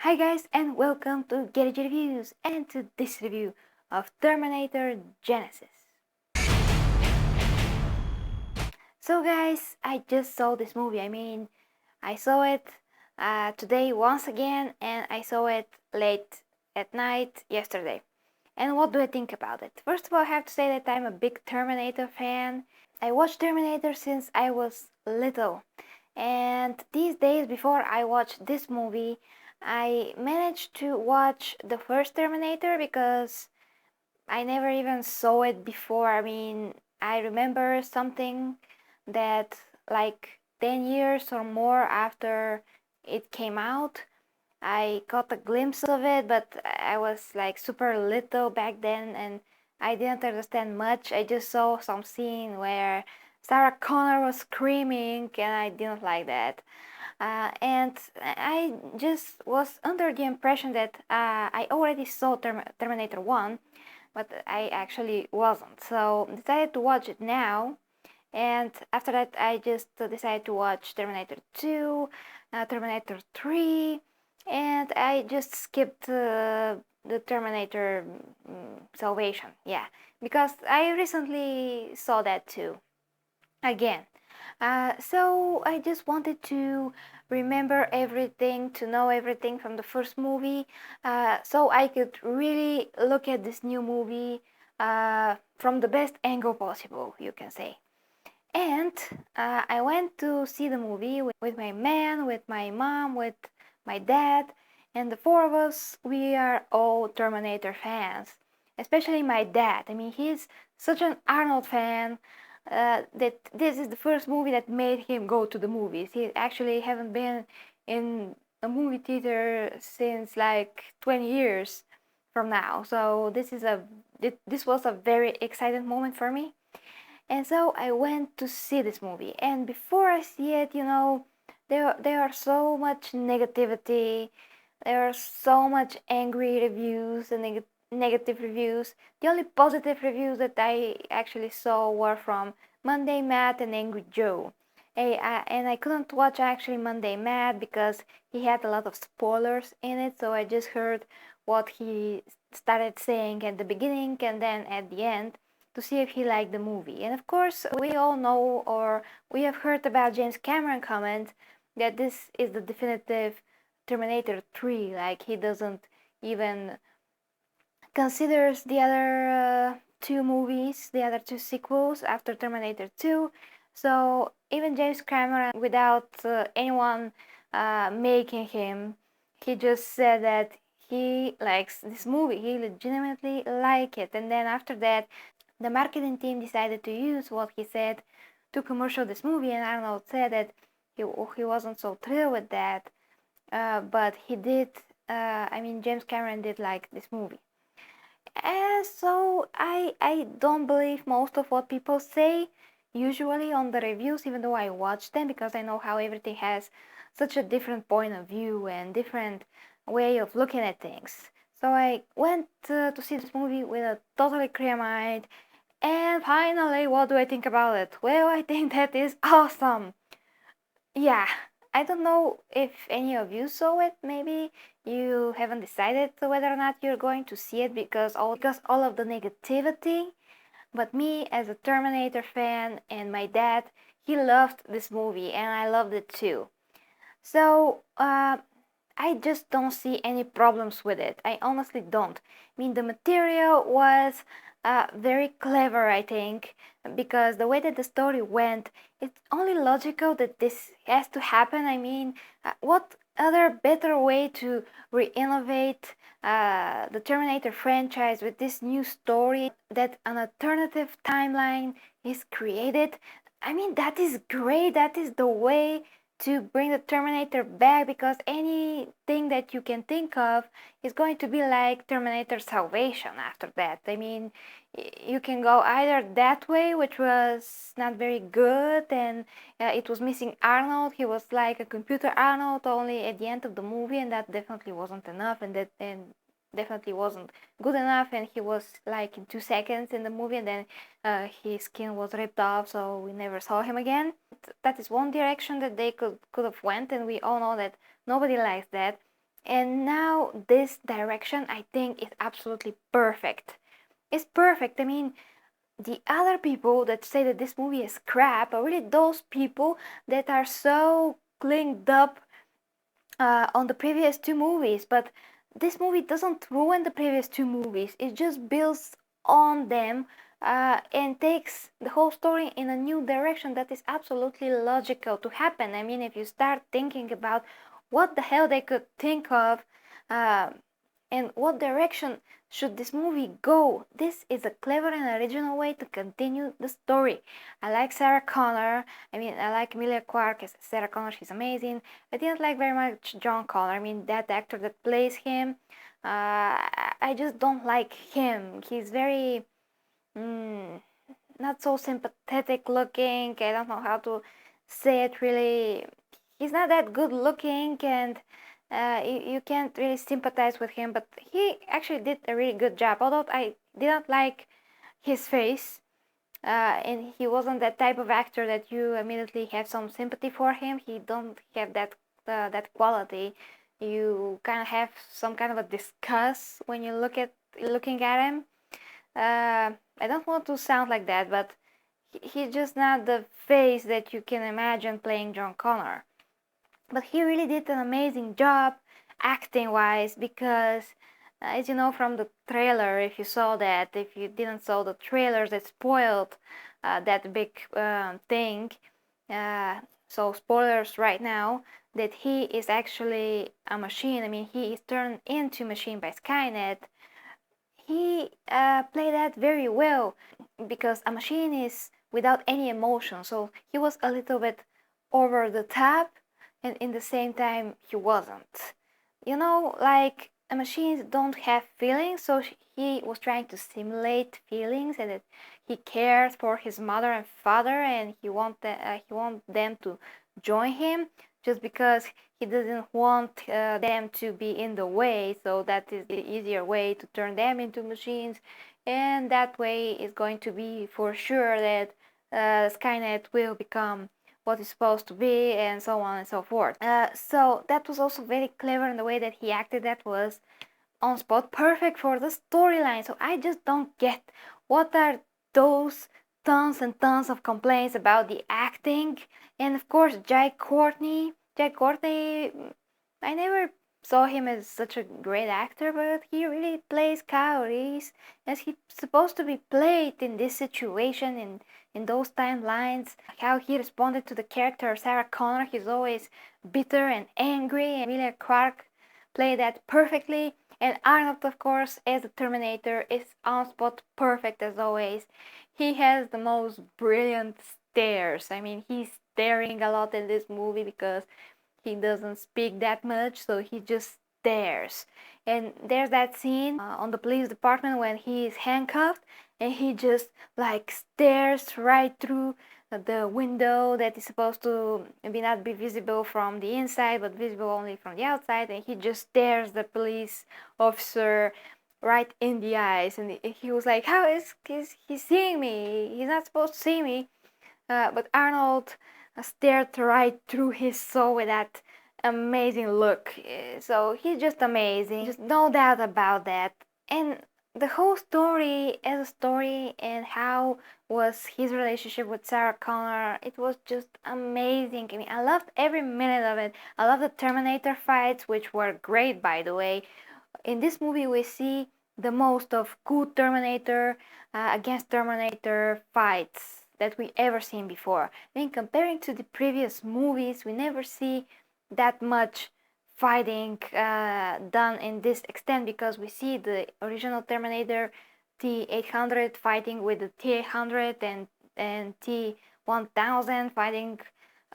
Hi guys and welcome to Get Reviews and to this review of Terminator Genisys. So guys, I just saw this movie. I saw it today once again and I saw it late at night yesterday. And what do I think about it? First of all, I have to say that I'm a big Terminator fan. I watched Terminator since I was little. And these days before I watched this movie, I managed to watch the first Terminator because I never even saw it before. I remember something that like 10 years or more after it came out, I caught a glimpse of it, but I was like super little back then and I didn't understand much. I just saw some scene where Sarah Connor was screaming and I didn't like that. And I just was under the impression that I already saw Terminator 1, but I actually wasn't. So decided to watch it now. And after that, I just decided to watch Terminator 2, Terminator 3, and I just skipped the Terminator Salvation. Yeah, because I recently saw that too again. So I just wanted to remember everything, to know everything from the first movie, so I could really look at this new movie from the best angle possible, you can say. And I went to see the movie with my man, with my mom, with my dad, and the four of us, we are all Terminator fans. Especially my dad. He's such an Arnold fan that this is the first movie that made him go to the movies. He actually haven't been in a movie theater since like 20 years from now. So this was a very exciting moment for me. And so I went to see this movie. And before I see it, there are so much negativity. There are so much angry reviews and negative reviews. The only positive reviews that I actually saw were from Monday Matt and Angry Joe. And I couldn't watch actually Monday Matt because he had a lot of spoilers in it. So I just heard what he started saying at the beginning and then at the end to see if he liked the movie. And of course, we all know or we have heard about James Cameron comment that this is the definitive Terminator 3. Like he doesn't even considers the other two movies, the other two sequels after Terminator 2. So even James Cameron, without anyone making him, he just said that he likes this movie. He legitimately like it. And then after that, the marketing team decided to use what he said to commercial this movie, and Arnold said that he wasn't so thrilled with that, but he did. James Cameron did like this movie, and so I don't believe most of what people say usually on the reviews, even though I watch them because I know how everything has such a different point of view and different way of looking at things. So I went to see this movie with a totally clear mind. And finally, what do I think about it? Well, I think that is awesome. Yeah, I don't know if any of you saw it. Maybe you haven't decided whether or not you're going to see it because all of the negativity. But me, as a Terminator fan, and my dad, he loved this movie, and I loved it too. So I just don't see any problems with it. I honestly don't. The material was very clever, I think, because the way that the story went, it's only logical that this has to happen. What other better way to re-innovate the Terminator franchise with this new story that an alternative timeline is created? That is great. That is the way to bring the Terminator back, because anything that you can think of is going to be like Terminator Salvation after that. You can go either that way, which was not very good, and it was missing Arnold. He was like a computer Arnold only at the end of the movie, and that definitely wasn't enough, and definitely wasn't good enough, and he was like in 2 seconds in the movie, and then his skin was ripped off, so we never saw him again. That is one direction that they could have went, and we all know that nobody likes that. And now this direction, I think, is absolutely perfect. It's perfect. I mean, the other people that say that this movie is crap are really those people that are so clinged up on the previous two movies. But this movie doesn't ruin the previous two movies, it just builds on them and takes the whole story in a new direction that is absolutely logical to happen. I mean, if you start thinking about what the hell they could think of uh, and what direction should this movie go, this is a clever and original way to continue the story. I like Sarah Connor. I mean, I like Emilia Clarke as Sarah Connor. She's amazing. I didn't like very much John Connor. I mean, that actor that plays him. I just don't like him. He's very not so sympathetic looking. I don't know how to say it really. He's not that good looking, and you can't really sympathize with him. But he actually did a really good job. Although I didn't like his face, and he wasn't that type of actor that you immediately have some sympathy for him. He don't have that quality. You kind of have some kind of a disgust when you looking at him. I don't want to sound like that, but he's just not the face that you can imagine playing John Connor. But he really did an amazing job acting wise because as you know from the trailer, if you saw that, if you didn't saw the trailers that spoiled that big thing, so spoilers right now, that he is actually a machine. I mean, he is turned into machine by Skynet. He played that very well because a machine is without any emotion, so he was a little bit over the top, and in the same time he wasn't. You know, like machines don't have feelings, so he was trying to simulate feelings, and that he cares for his mother and father, and he want them to join him just because he doesn't want them to be in the way. So that is the easier way to turn them into machines, and that way is going to be for sure that Skynet will become what it's supposed to be, and so on and so forth. So that was also very clever in the way that he acted. That was on spot, perfect for the storyline. So I just don't get what are those tons and tons of complaints about the acting. And of course, Jack Courtney. Jack Courtney, I never saw him as such a great actor, but he really plays cowardice as he's supposed to be played in this situation, in those timelines. How he responded to the character of Sarah Connor, he's always bitter and angry, and Emilia Clarke played that perfectly. And Arnold, of course, as the Terminator, is on spot perfect as always. He has the most brilliant stares. I mean, he's staring a lot in this movie because he doesn't speak that much, so he just stares. And there's that scene on the police department when he is handcuffed, and he just like stares right through the window that is supposed to not be visible from the inside but visible only from the outside, and he just stares the police officer right in the eyes, and he was like, how is he seeing me? He's not supposed to see me. But Arnold stared right through his soul with that amazing look. So he's just amazing, just no doubt about that. And the whole story as a story, and how was his relationship with Sarah Connor, it was just amazing. I mean, I loved every minute of it. I love the Terminator fights, which were great, by the way. In this movie we see the most of good Terminator against Terminator fights that we ever seen before. I mean, comparing to the previous movies, we never see that much fighting done in this extent, because we see the original Terminator T-800 fighting with the T-800, and T-1000 fighting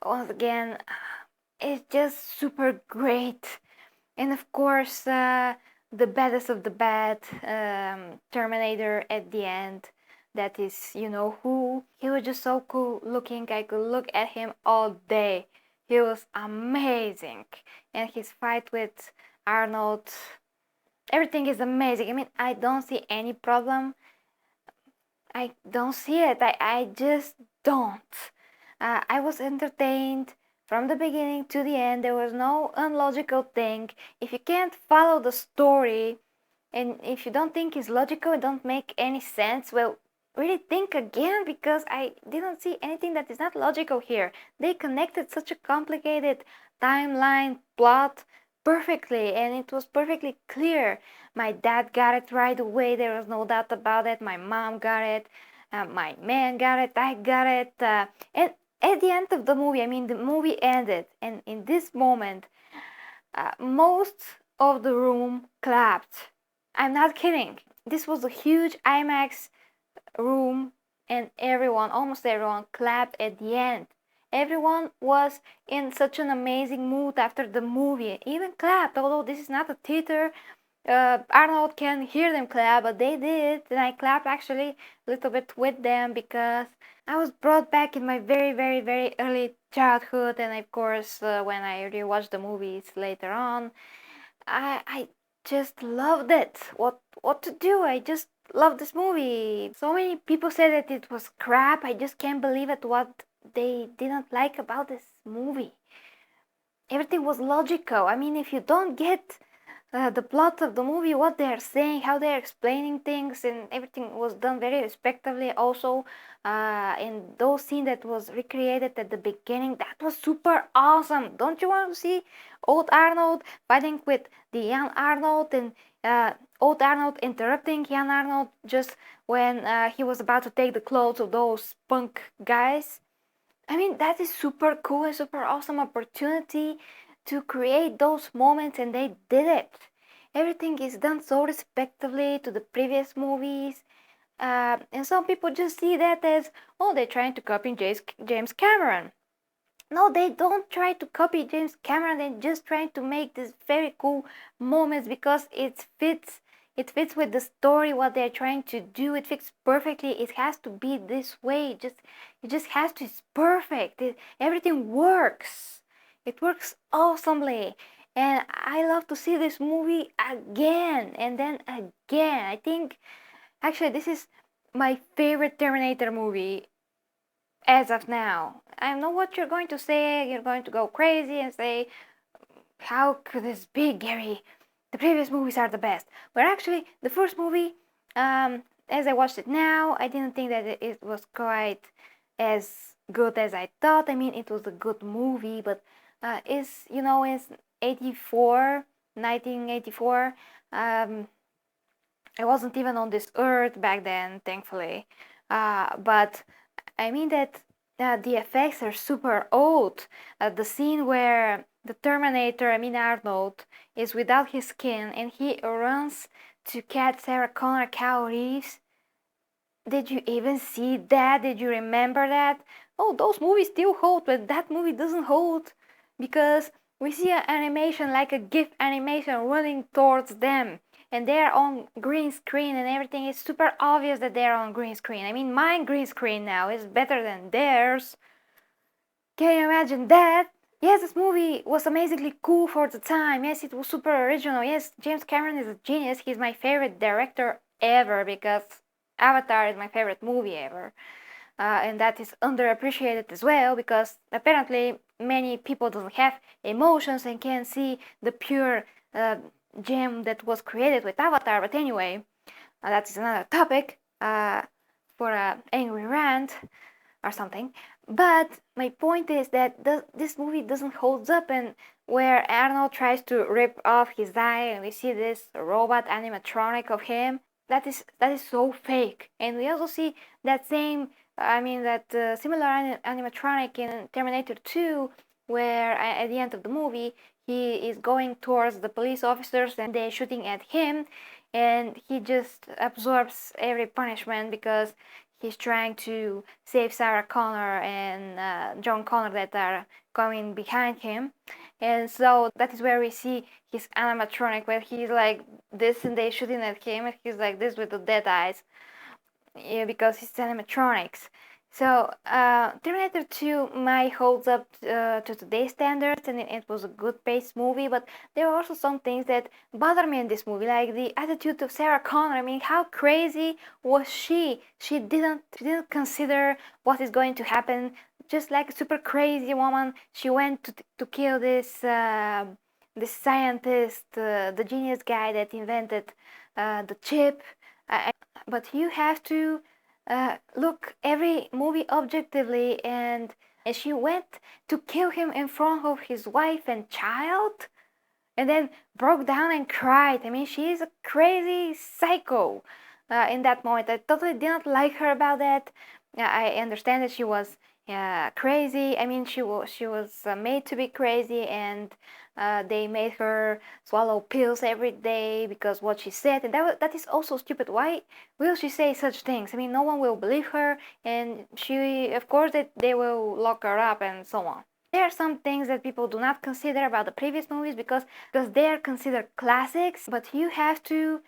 once again. It's just super great. And of course, the baddest of the bad Terminator at the end, that is, you know who. He was just so cool looking. I could look at him all day. He was amazing. And his fight with Arnold, everything is amazing. I mean, I don't see any problem. I don't see it. I just don't. I was entertained From the beginning to the end, there was no unlogical thing. If you can't follow the story, and if you don't think it's logical, it don't make any sense, well, really think again, because I didn't see anything that is not logical here. They connected such a complicated timeline plot perfectly, and it was perfectly clear. My dad got it right away, there was no doubt about it. My mom got it, my man got it, I got it. And at the end of the movie, I mean, the movie ended, and in this moment, most of the room clapped. I'm not kidding. This was a huge IMAX room, and everyone, almost everyone, clapped at the end. Everyone was in such an amazing mood after the movie, even clapped, although this is not a theater. Arnold can hear them clap, but they did, and I clapped actually a little bit with them because I was brought back in my very, very, very early childhood, and of course, when I rewatched the movies later on, I just loved it. What to do? I just love this movie. So many people said that it was crap. I just can't believe it. What they didn't like about this movie. Everything was logical. I mean, if you don't get the plot of the movie, what they are saying, how they are explaining things, and everything was done very respectively. Also, in those scenes that was recreated at the beginning, that was super awesome. Don't you want to see old Arnold fighting with the young Arnold, and old Arnold interrupting young Arnold just when he was about to take the clothes of those punk guys? I mean, that is super cool and super awesome opportunity to create those moments, and they did it. Everything is done so respectively to the previous movies, and some people just see that as, oh, they're trying to copy James Cameron. No, they don't try to copy James Cameron. They're just trying to make these very cool moments because it fits. It fits with the story, what they're trying to do. It fits perfectly. It has to be this way. It just has to. It's perfect. Everything works. It works awesomely, and I love to see this movie again and then again. I think actually this is my favorite Terminator movie as of now. I know what you're going to say. You're going to go crazy and say, how could this be, Gary? The previous movies are the best. But actually, the first movie, as I watched it now, I didn't think that it was quite as good as I thought. I mean, it was a good movie, but it's 1984. I wasn't even on this earth back then, thankfully. But I mean that the effects are super old. The scene where the Terminator, I mean Arnold, is without his skin and he runs to catch Sarah Connor Cow Reeves. Did you even see that? Did you remember that? Oh, those movies still hold, but that movie doesn't hold because we see an animation like a GIF animation running towards them, and they're on green screen, and everything is super obvious that they're on green screen. I mean, my green screen now is better than theirs. Can you imagine that? Yes, this movie was amazingly cool for the time. Yes, it was super original. Yes, James Cameron is a genius. He's my favorite director ever because Avatar is my favorite movie ever. And that is underappreciated as well because apparently many people don't have emotions and can't see the pure gem that was created with Avatar. But anyway, that is another topic for an angry rant or something. But my point is that this movie doesn't hold up, and where Arnold tries to rip off his eye and we see this robot animatronic of him, that is so fake. And we also see that same, similar animatronic in Terminator 2, where at the end of the movie he is going towards the police officers and they're shooting at him, and he just absorbs every punishment because he's trying to save Sarah Connor and John Connor that are coming behind him. And so that is where we see his animatronic, where he's like this and they're shooting at him and he's like this with the dead eyes, because it's animatronics. So Terminator 2 might holds up to today's standards, and it was a good paced movie, but there are also some things that bother me in this movie, like the attitude of Sarah Connor. I mean, how crazy was she? She didn't consider what is going to happen just like a super crazy woman. She went to kill this scientist, the genius guy that invented the chip. But you have to look every movie objectively, and she went to kill him in front of his wife and child, and then broke down and cried. I mean, she is a crazy psycho in that moment. I totally did not like her about that. I understand that she was crazy. I mean, she was made to be crazy, and they made her swallow pills every day because what she said, and that is also stupid. Why will she say such things? I mean, no one will believe her, and she, of course, that they will lock her up and so on. There are some things that people do not consider about the previous movies because they are considered classics, but you have to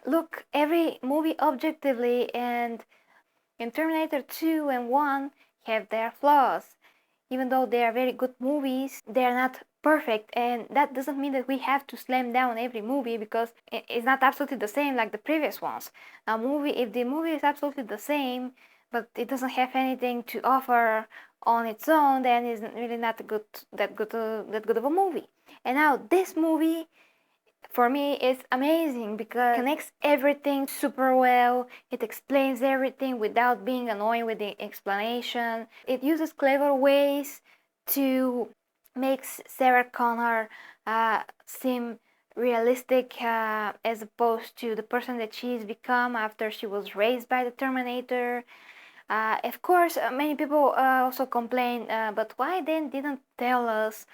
look every movie objectively, and in Terminator 2 and 1 have their flaws. Even though they are very good movies, they are not perfect, and that doesn't mean that we have to slam down every movie because it's not absolutely the same like the previous ones. A movie, if the movie is absolutely the same, but it doesn't have anything to offer on its own, then it's really not that good of a movie. And now this movie, for me, is amazing because it connects everything super well. It explains everything without being annoying with the explanation. It uses clever ways to make Sarah Connor seem realistic as opposed to the person that she's become after she was raised by the Terminator. Of course, many people also complain, but why then didn't tell us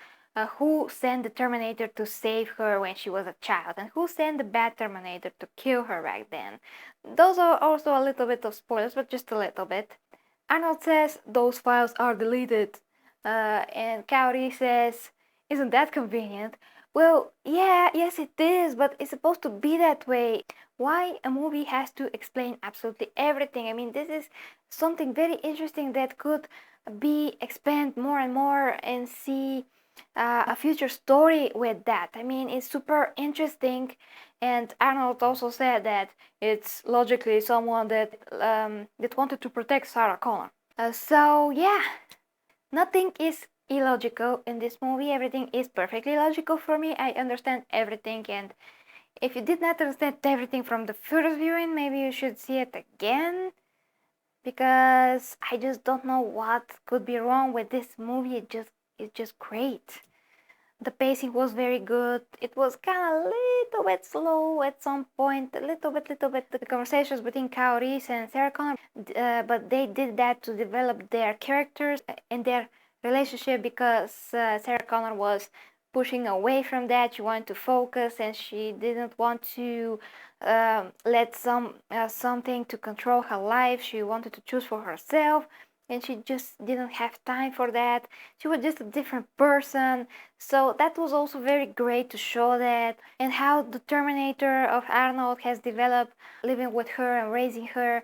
who sent the Terminator to save her when she was a child, and who sent the bad Terminator to kill her back then? Those are also a little bit of spoilers, but just a little bit. Arnold says those files are deleted, and Kaori says, "Isn't that convenient?" Well, yeah, yes it is, but it's supposed to be that way. Why a movie has to explain absolutely everything? I mean, this is something very interesting that could be expand more and more and see a future story with that. I mean, it's super interesting, and Arnold also said that it's logically someone that wanted to protect Sarah Connor. So yeah, nothing is illogical in this movie. Everything is perfectly logical for me. I understand everything, and if you did not understand everything from the first viewing, maybe you should see it again, because I just don't know what could be wrong with this movie. It's just great. The pacing was very good. It was kind of a little bit slow at some point, a little bit. The conversations between Kaori and Sarah Connor, but they did that to develop their characters and their relationship, because Sarah Connor was pushing away from that. She wanted to focus, and she didn't want to let something to control her life. She wanted to choose for herself, and she just didn't have time for that. She was just a different person. So that was also very great to show that, and how the Terminator of Arnold has developed, living with her and raising her.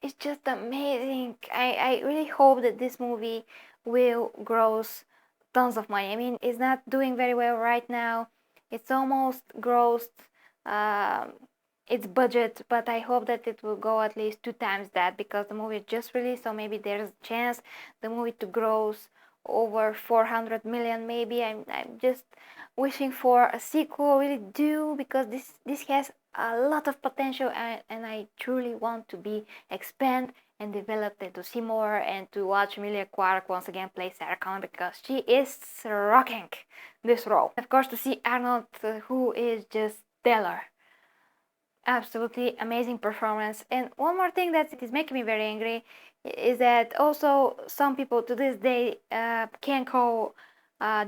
It's just amazing. I really hope that this movie will gross tons of money. I mean, it's not doing very well right now. It's almost grossed its budget, but I hope that it will go at least 2 times that, because the movie just released, so maybe there's a chance the movie to gross over 400 million. Maybe I'm just wishing for a sequel, really do, because this has a lot of potential, and I truly want to be expand and developed, and to see more, and to watch Emilia Clarke once again play Sarah Connor, because she is rocking this role. Of course, to see Arnold, who is just stellar. Absolutely amazing performance. And one more thing that is making me very angry is that also some people to this day can call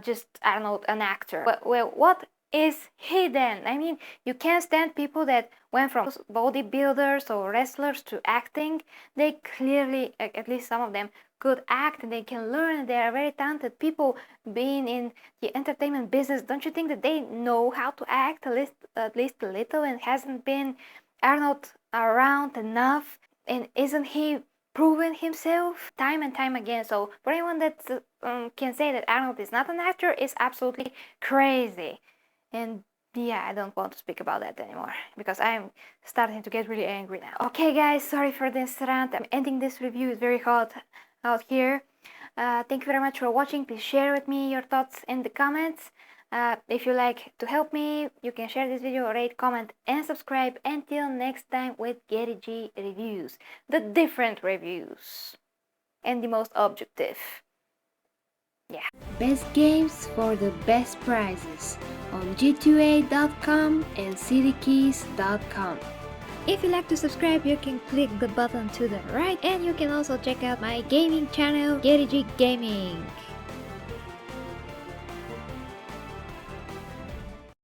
just Arnold an actor. But, well, what is he then? I mean, you can't stand people that went from bodybuilders or wrestlers to acting. They clearly, at least some of them, could act, and they can learn. They are very talented people being in the entertainment business. Don't you think that they know how to act at least a little? And hasn't been Arnold around enough? And isn't he proven himself time and time again? So for anyone that can say that Arnold is not an actor is absolutely crazy. And yeah, I don't want to speak about that anymore, because I'm starting to get really angry now. Okay guys, sorry for this rant. I'm ending this review. It's very hot out here. Thank you very much for watching. Please share with me your thoughts in the comments. If you like to help me, you can share this video, rate, comment, and subscribe. Until next time with Gary G reviews, the different reviews and the most objective. Yeah. Best games for the best prices on g2a.com and citykeys.com. If you like to subscribe, you can click the button to the right, and you can also check out my gaming channel, Gary G Gaming.